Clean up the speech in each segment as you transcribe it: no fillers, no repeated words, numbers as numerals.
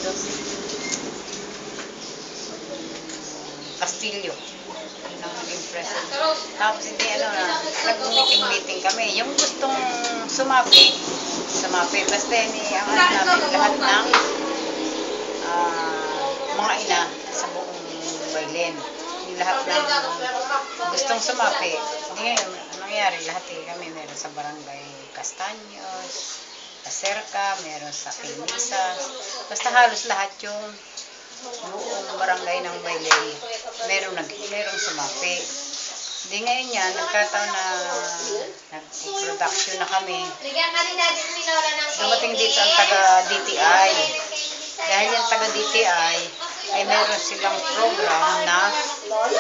doon. Castillo. Yun ang naging present. Tapos hindi nag-meeting kami. Yung gustong sumapi. Basta ang namin lahat ng mga ina sa buong Baylen. Yung lahat ng gustong sumapi. Hindi ngayon, nangyari lahat kami meron sa barangay Castaños, Acerca, meron sa Quilmisas. Basta halos lahat yung buong barangay ng Baylen. Merong sumapi. Hindi ngayon yan, nagkataon na nag-production na kami. Dumating dito ang taga-DTI. Dahil yung taga-DTI, ay meron silang program na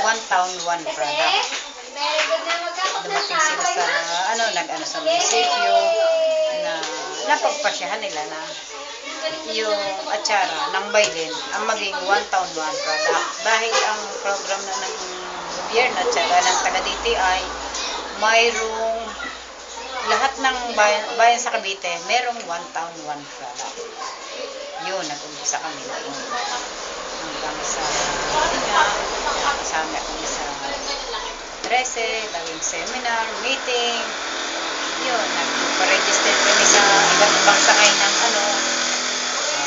One Town, One Product. Dumating sila sa sa munisipyo na napagpasyahan nila na yung atsara ng Baylen ang maging One Town, One Product. Dahil ang program na ng gobyerno at saka ng taga-DTI, mayroong lahat ng bayan sa Cavite, merong One Town, One Product. Yun, nag-umpisa kami noon. Hanggang sa kasama kami sa 13, laging seminar, meeting. Yun, nagpa-register kami sa iba't ibang sakay ng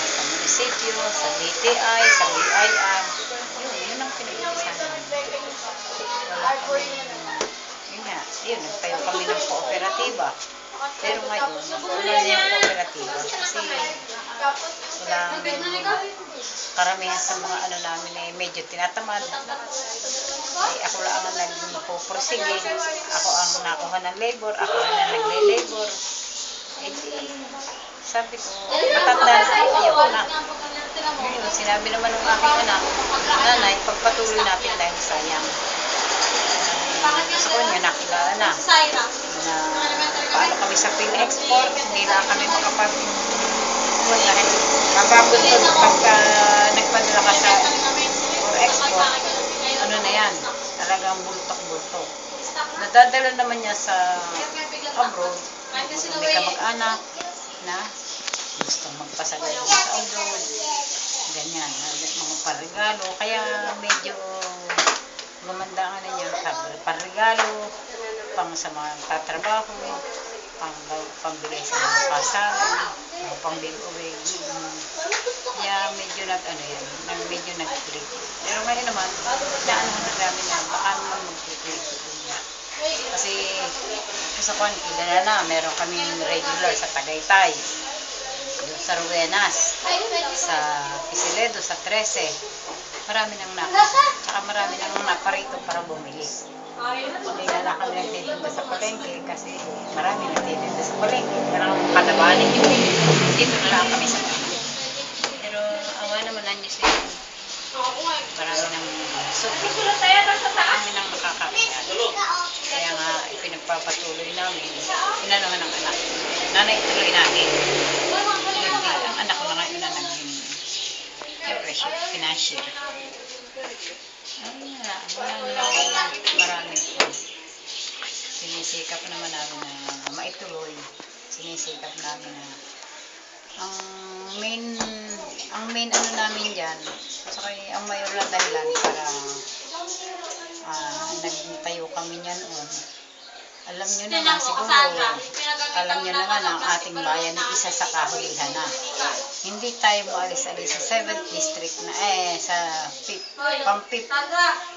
sa munisipyo, sa DTI, sa BIR. Yun ang pinag-uusahan. Yun, nagtayo kami ng kooperatiba. Pero ngayon, wala na yung kooperatiba. Kasi walang karamihan sa mga namin medyo tinatamad. Ako lang ang nagpupursige. Ako ang nakuha ng labor. Ako ang nagle-labor. Sabi ko, matanda na ayaw na. Ngayon, sinabi naman ng aking anak, nanay, pagpatuloy natin dahil sayang. Gusto ko niya nakilala na paano kami sa pin-export, hindi na kami dahil magagustod pagka nagpadala ka sa for export, na yan, talagang bultok-bultok. Nadadala naman niya sa abroad, may kamag-anak na gustong magpasagay sa abroad, ganyan, mga parregalo, kaya medyo gumanda nga na niya, parregalo, pang sa mga tatrabaho, pambili sa mga pasalan, pambili-uwi. Kaya medyo medyo nag-click. Pero ngayon naman, naanohan na namin na baka naman mag-click. Kasi sa kilala na, meron kaming regular sa Tagaytay, sa Ruenas, sa Pisiledo, sa 13. Marami nang tsaka marami nang naparito para bumili. Hindi na kami nagtitinda sa palengke kasi marami nagtitinda sa palengke. Parang kalabanin yung dito na lang kami sa palengke. Pero awa naman lang niyo siya. Marami nang suki. Marami nang nakakakaya. Kaya nga pinagpapatuloy namin. Inanohan ng anak. Nanay, tuloy natin. Ang anak ko na ngayon na naging financier. Marami po. Sinisikap naman namin na maituloy. Sinisikap namin na ang main namin dyan, saka ang mayor na dahilan para nagtayo kami niyan noon. Alam nyo naman siguro, alam nyo naman ang ating bayan ng isa sa kahulihan na. Hindi tayo maalis-alis sa 7th district na sa 5th, pang 5th.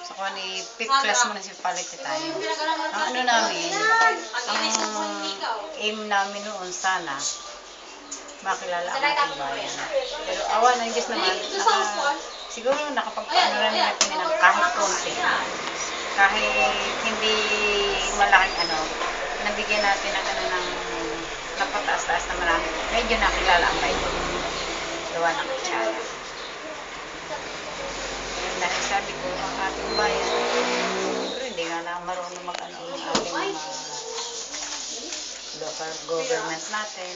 So kung 5th class municipality tayo. Ang namin, ang aim namin noon sana, makilala ang ating bayan. Pero awa ng Diyos naman, siguro nakapagpaano namin natin ng kahit konti. Kahit hindi malaking nabigyan natin ng napataas-taas na marami. Medyo nakilala ang bayan. Gawa ng kutsara. Dahil sabi ko, ang ating bayan, pero hindi nga lang marunong mag-ano ng ating mga local government natin.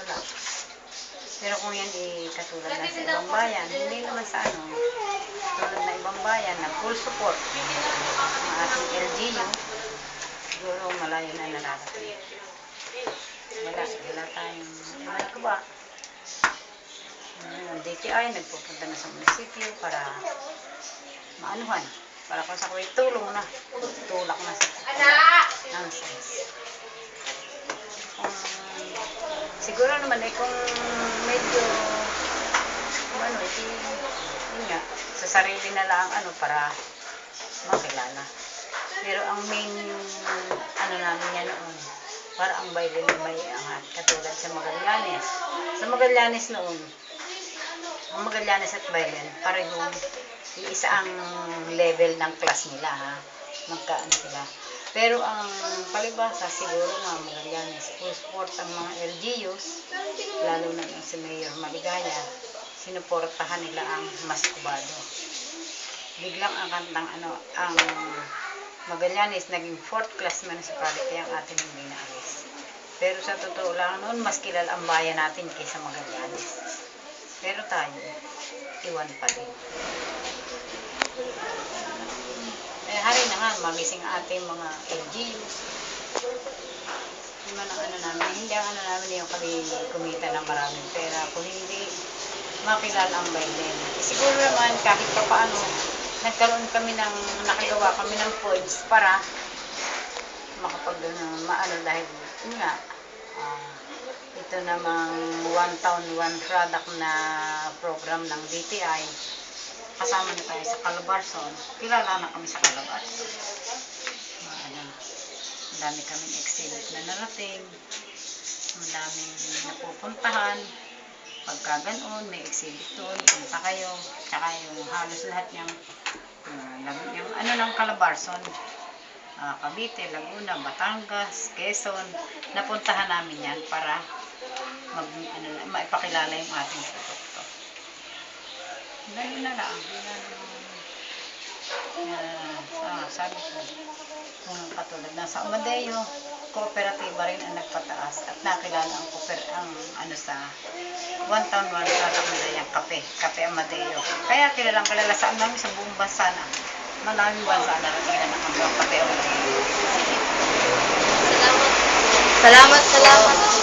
Wala. Pero kung yan katulad na sa ibang bayan, hindi naman sa tulad na ibang bayan na full support ng ating LGU, siguro malayo na nalalating. Wala tayong, ko ba? Ang DTI, nagpupunta na sa munisipyo para maanuhan. Para kung sa kuwi tulong na. Tulak na sa nonsense. Siguro naman kung medyo yun nga, sa sarili na lang para makilala. Pero ang main namin yan noon, para ang baile na may angat, katulad sa Magallanes. Sa Magallanes noon, ang Magallanes at Bailen, parehong iisa ang level ng class nila, ha? Magkaan sila. Pero ang palibasa, siguro nga Magallanes, full support ang mga LGUs, lalo na yung si Mayor Maligaya, sinuportahan nila ang Mas Cubado. Biglang ang kantang ang Magallanes, naging 4th class municipality ang atin hindi naalis. Pero sa totoo lang noon, mas kilala ang bayan natin kaysa Magallanes. Pero tayo, iwan pa din. Hari na nga, magising ating mga LGUs. Yung namin, hindi ang namin yung kami kumita ng maraming pera. Kung hindi makilala ang bayan. Siguro naman, kahit pa paano, nakagawa kami ng points para makapag dahil yun nga, ito namang one town, one product na program ng DTI. Kasama na tayo sa Calabarzon. Kilala na kami sa Calabarzon. Madami kaming exhibit na narating. Madaming napupuntahan. Pagka ganoon, may exhibit doon. Punta kayo. Tsaka yung halos lahat ng ng Calabarzon. Cavite, Laguna, Batangas, Quezon. Napuntahan namin yan para maipakilala yung ating produkto. Ganyan na lang. Sabi ko, kung katulad na sa Amadeo, kooperatiba rin ang nagpataas at nakilala ang sa one town, one product nila yung kape Amadeo. Kaya kilalang kilala sa namin sa buong bansa na. Maraming bansa na rin ang kape Amadeo. Salamat.